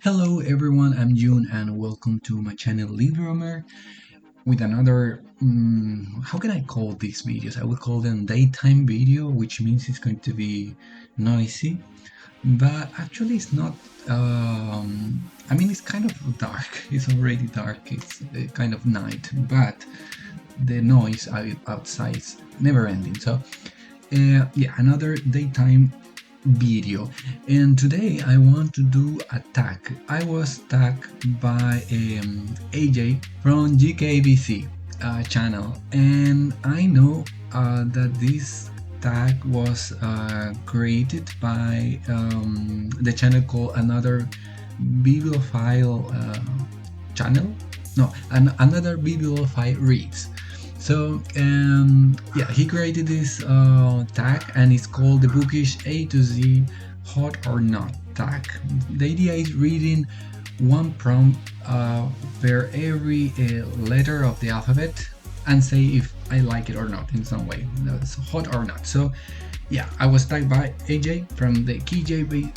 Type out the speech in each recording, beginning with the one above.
Hello everyone, I'm Jiun and welcome to my channel Lidromer with another, how can I call these videos? I will call them daytime video, which means it's going to be noisy, but actually it's not, it's kind of dark, it's already dark, it's kind of night, but the noise outside is never ending, so yeah, another daytime video. And today I want to do a tag. I was tagged by AJ from GKBC channel, and I know that this tag was created by the channel called Another Bibliophile channel. No, another Bibliophile reads. So yeah, he created this tag, and it's called the Bookish A to Z Hot or Not tag. The idea is reading one prompt for every letter of the alphabet and say if I like it or not in some way. It's hot or not. So yeah, I was tagged by AJ from the KJB.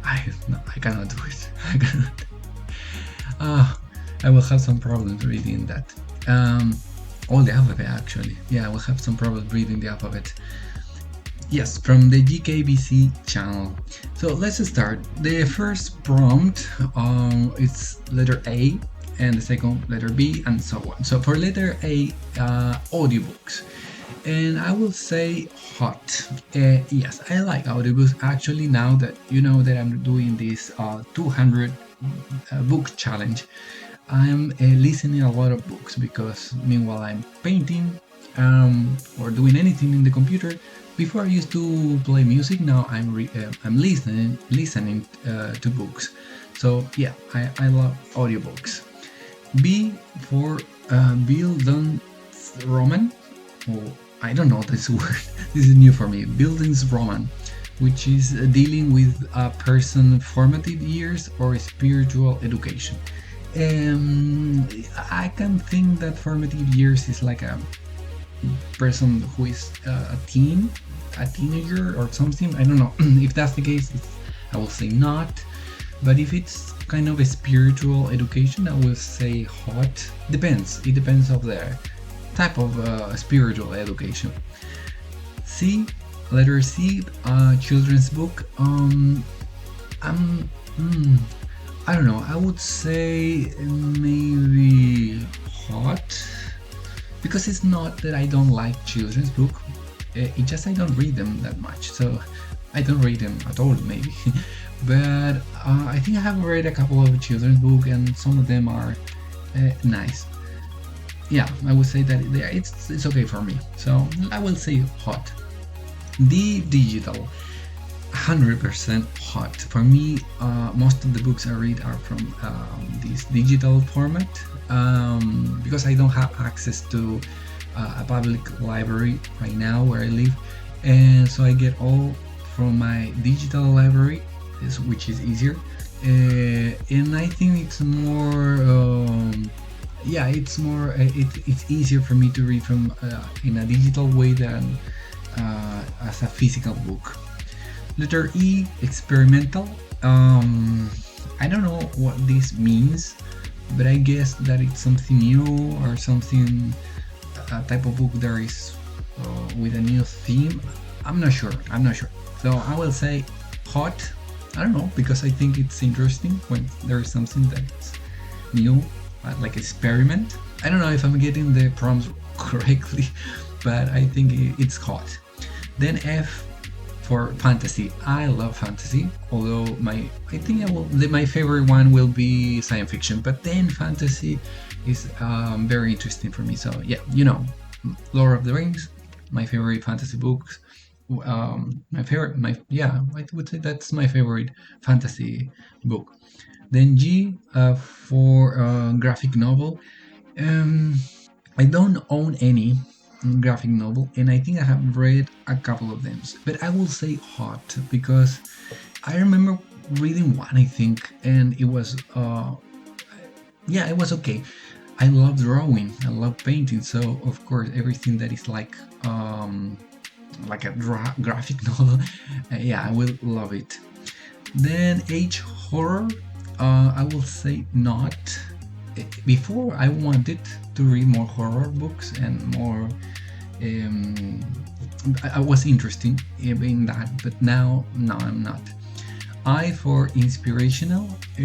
I cannot do it. I cannot. I will have some problems reading that. All the alphabet actually. Yeah, I will have some problems reading the alphabet. Yes, from the GKBC channel. So let's start. The first prompt is letter A, and the second letter B, and so on. So for letter A, audiobooks. And I will say hot. Yes, I like audiobooks. Actually, now that you know that I'm doing this 200 book challenge, I'm listening a lot of books because meanwhile I'm painting or doing anything in the computer. Before I used to play music, now I'm listening to books. So yeah, I love audiobooks. B for Bildungsroman. Oh, I don't know this word. This is new for me. Bildungsroman, which is dealing with a person's formative years or spiritual education. I can think that formative years is like a person who is a teenager or something. I don't know. If that's the case, I will say not. But if it's kind of a spiritual education, I will say hot. Depends. It depends of the type of spiritual education. C, letter C, children's book. I don't know, I would say maybe hot, because it's not that I don't like children's book, it's just I don't read them that much, so I don't read them at all maybe. But I think I have read a couple of children's books and some of them are nice. Yeah, I would say that it's okay for me, so I will say hot. The digital. 100% hot for me. Most of the books I read are from this digital format because I don't have access to a public library right now where I live, and so I get all from my digital library, which is easier, and I think it's more it's easier for me to read from in a digital way than as a physical book. Letter E, experimental. I don't know what this means, but I guess that it's something new or something, a type of book that is with a new theme. I'm not sure. So I will say hot. I don't know, because I think it's interesting when there is something that's new, like experiment. I don't know if I'm getting the prompts correctly, but I think it's hot. Then F for fantasy. I love fantasy, although my favorite one will be science fiction, but then fantasy is very interesting for me. So yeah, Lord of the Rings, my favorite fantasy books. I would say that's my favorite fantasy book. Then G for graphic novel. I don't own any graphic novel, and I think I have read a couple of them, but I will say hot because I remember reading one, I think, and it was it was okay. I love drawing, I love painting, so of course everything that is like a graphic novel, I will love it. Then H, horror. I will say not. Before, I wanted to read more horror books and more. Um, I was interested in that, but now, no, I'm not. I for inspirational. I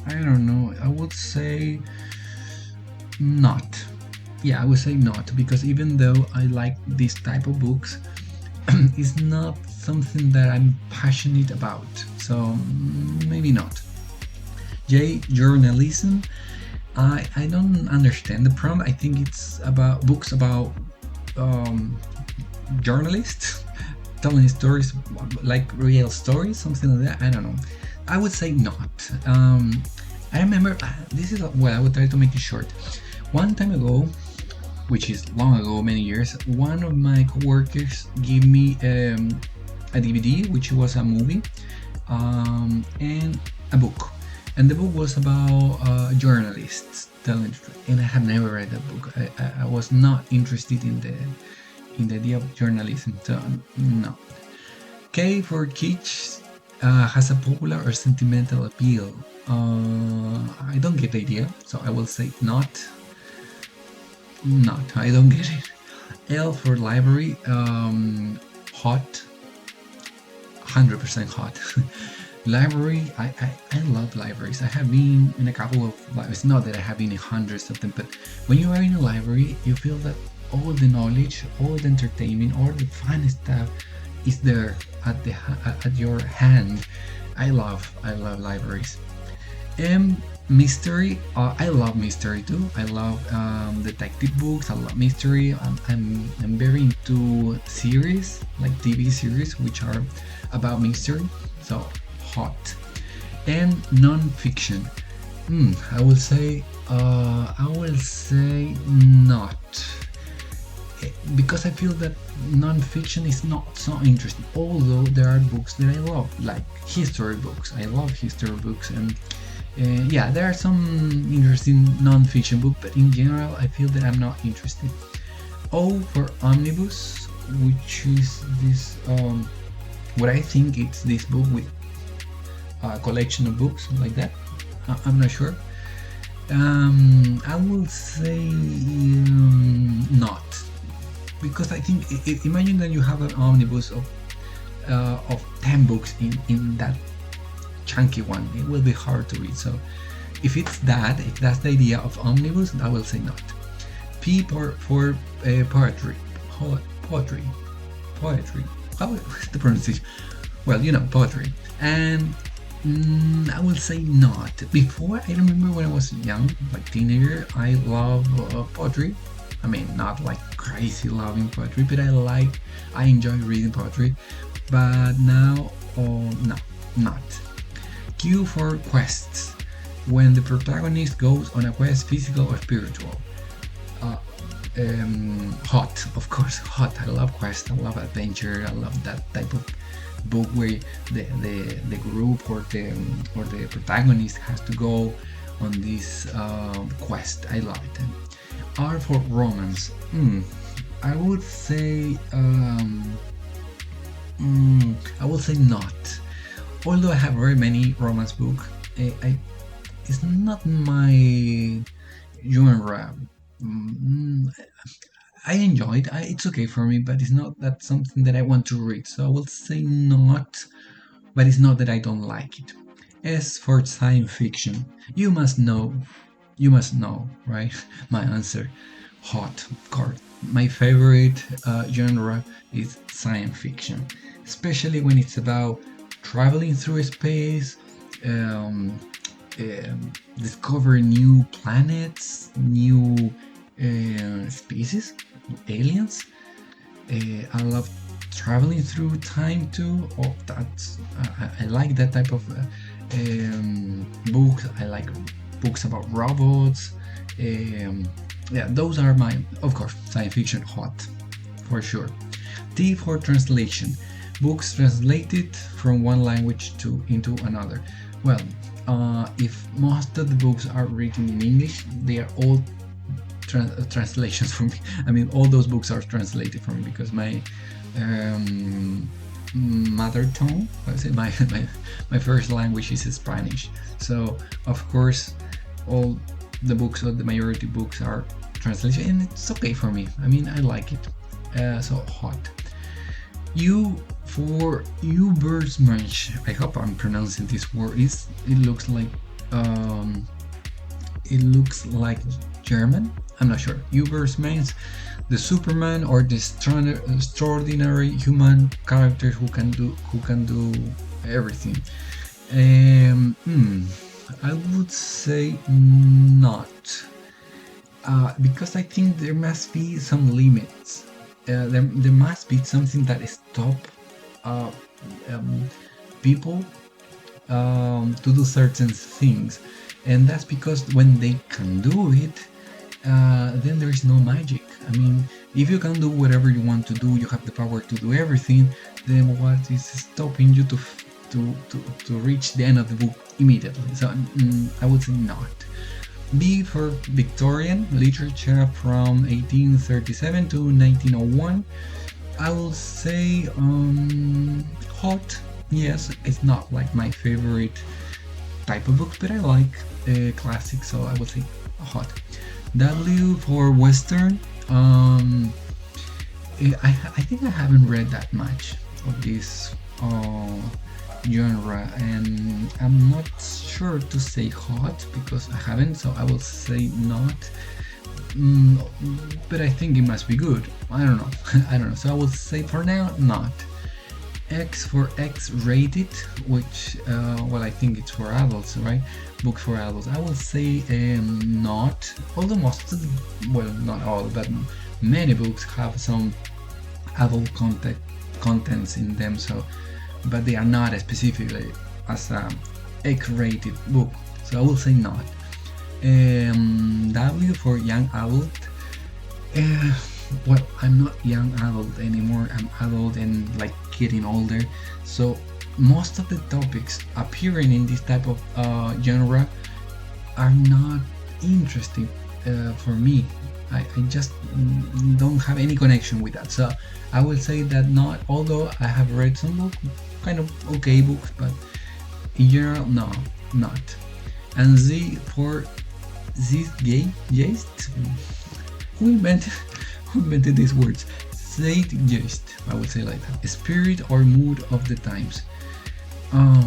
don't know. I would say not. Yeah, I would say not, because even though I like this type of books, it's not something that I'm passionate about. So maybe not. J, journalism. I don't understand the prompt. I think it's about books about um, journalists telling stories, like real stories, something like that. I don't know. I would say not. I remember this is well. I would try to make it short. One time ago, which is long ago, many years, one of my coworkers gave me a DVD, which was a movie, and a book. And the book was about journalists telling, and I have never read that book. I was not interested in the idea of journalism, so no. K for Kitsch has a popular or sentimental appeal. I don't get the idea, so I will say not. Not, I don't get it. L for library, hot, 100% hot. Library, I love libraries. I have been in a couple of, it's not that I have been in hundreds of them, but when you are in a library, you feel that all the knowledge, all the entertainment, all the fun stuff is there at your hand. I love libraries. M, mystery. I love mystery too. I love detective books. I love mystery. I'm very into series, like TV series, which are about mystery. So hot. And non-fiction. I will say not, because I feel that non-fiction is not so interesting. Although there are books that I love, like history books. I love history books, and yeah, there are some interesting non-fiction books, but in general, I feel that I'm not interested. O for Omnibus, which is this, what I think it's this book with a collection of books like that. I'm not sure. I will say not, because I think imagine that you have an omnibus of 10 books in that chunky one. It will be hard to read. So if that's the idea of omnibus, I will say not. P for poetry. How is the pronunciation? Well, poetry. And I will say not. Before, I remember when I was young, like teenager, I love poetry. I mean, not like crazy loving poetry, but I enjoy reading poetry. But now, no, not. Q for quests. When the protagonist goes on a quest, physical or spiritual. Hot, of course, hot. I love quests. I love adventure. I love that type of book where the group or the protagonist has to go on this quest. I love it. R for romance. I would say not. Although I have very many romance books, it's not my genre. I enjoy it. It's okay for me, but it's not that something that I want to read. So I will say not, but it's not that I don't like it. S for science fiction. You must know, right? My answer, hot, of course. My favorite genre is science fiction, especially when it's about traveling through space, discovering new planets, new species, aliens. I love traveling through time too. I like that type of books. I like books about robots. Yeah, those are my, of course, science fiction, hot, for sure. T for translation. Books translated from one language into another. Well, if most of the books are written in English, they are all translations from me. I mean, all those books are translated from me, because my mother tongue. I say my first language is Spanish, so of course all the books, or the majority books, are translation, and it's okay for me. I mean, I like it. So hot. For Übermensch. I hope I'm pronouncing this word. It looks like German. I'm not sure. Übermensch, the Superman, or the extraordinary human character who can do everything. I would say not, because I think there must be some limits. There must be something that stop people to do certain things, and that's because when they can do it, then there is no magic. I mean, if you can do whatever you want to do, you have the power to do everything, then what is stopping you to reach the end of the book immediately? So I would say not. B for Victorian literature from 1837 to 1901. I will say hot. Yes, it's not like my favorite type of books, but I like classics, so I would say hot. W for Western. I think I haven't read that much of this genre, and I'm not sure to say hot because I haven't, so I will say not. But I think it must be good. I don't know. I don't know. So I will say for now not. X for X-rated, which well, I think it's for adults, right? Books for adults. I will say not. Although most of the, well, not all, but many books have some adult contents in them. So, but they are not specifically as a X-rated book. So I will say not. W for young adult. Well, I'm not young adult anymore. I'm adult and like getting older. So most of the topics appearing in this type of genre are not interesting for me. I just don't have any connection with that. So I will say that not, although I have read some books, kind of okay books, but in general, no, not. And Z for Zeitgeist. Who invented these words? Zeitgeist, I would say like that. Spirit or mood of the times. I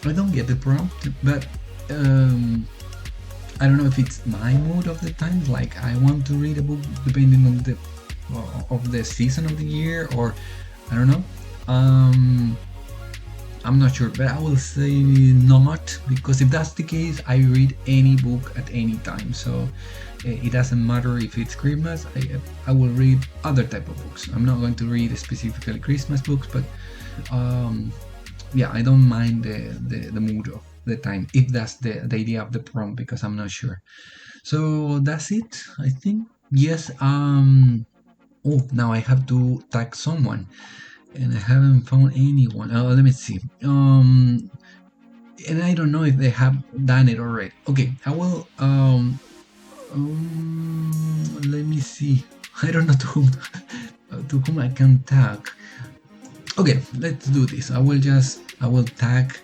don't get the prompt, but I don't know if it's my mood of the times. Like I want to read a book depending on the season of the year, or I don't know. I'm not sure, but I will say not, because if that's the case, I read any book at any time. So it doesn't matter if it's Christmas. I will read other type of books. I'm not going to read specifically Christmas books, but yeah, I don't mind the mood of the time, if that's the idea of the prompt, because I'm not sure. So that's it, I think. Yes. Oh, now I have to tag someone, and I haven't found anyone. Let me see. And I don't know if they have done it already. Okay, I will. Let me see. I don't know to whom I can tag. Okay, let's do this. I will tag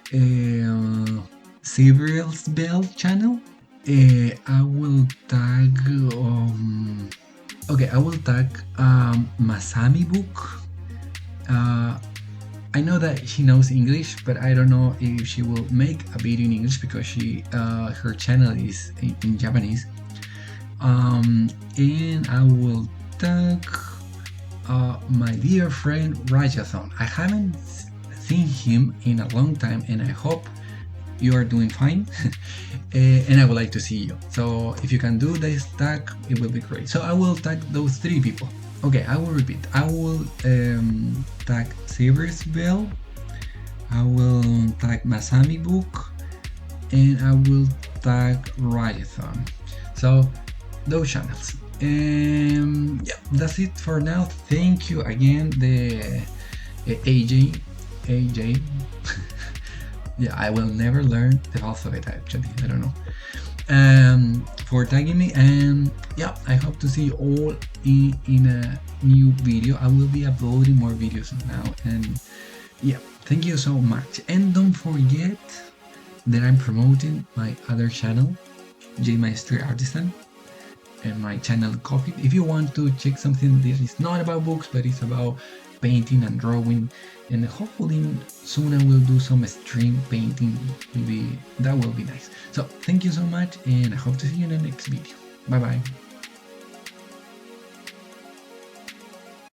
Sabriel's Bell channel. I will tag. Okay, I will tag Masami Book. I know that she knows English, but I don't know if she will make a video in English because her channel is in Japanese. And I will tag my dear friend Rajathon. I haven't seen him in a long time, and I hope you are doing fine. And I would like to see you. So if you can do this tag, it will be great. So I will tag those three people. Okay, I will repeat. I will tag Sabriel's Bell, I will tag Masami Book, and I will tag Rajathon. So those channels. Yeah, that's it for now. Thank you again, the AJ Yeah, I will never learn the alphabet actually. I don't know. For tagging me, and yeah, I hope to see you all in a new video. I will be uploading more videos now, and yeah, thank you so much. And don't forget that I'm promoting my other channel, J Maestri Artisan, and my channel Coffee. If you want to check something that is not about books, but it's about painting and drawing, and hopefully soon I will do some stream painting. Maybe that will be nice. So thank you so much, and I hope to see you in the next video. Bye bye.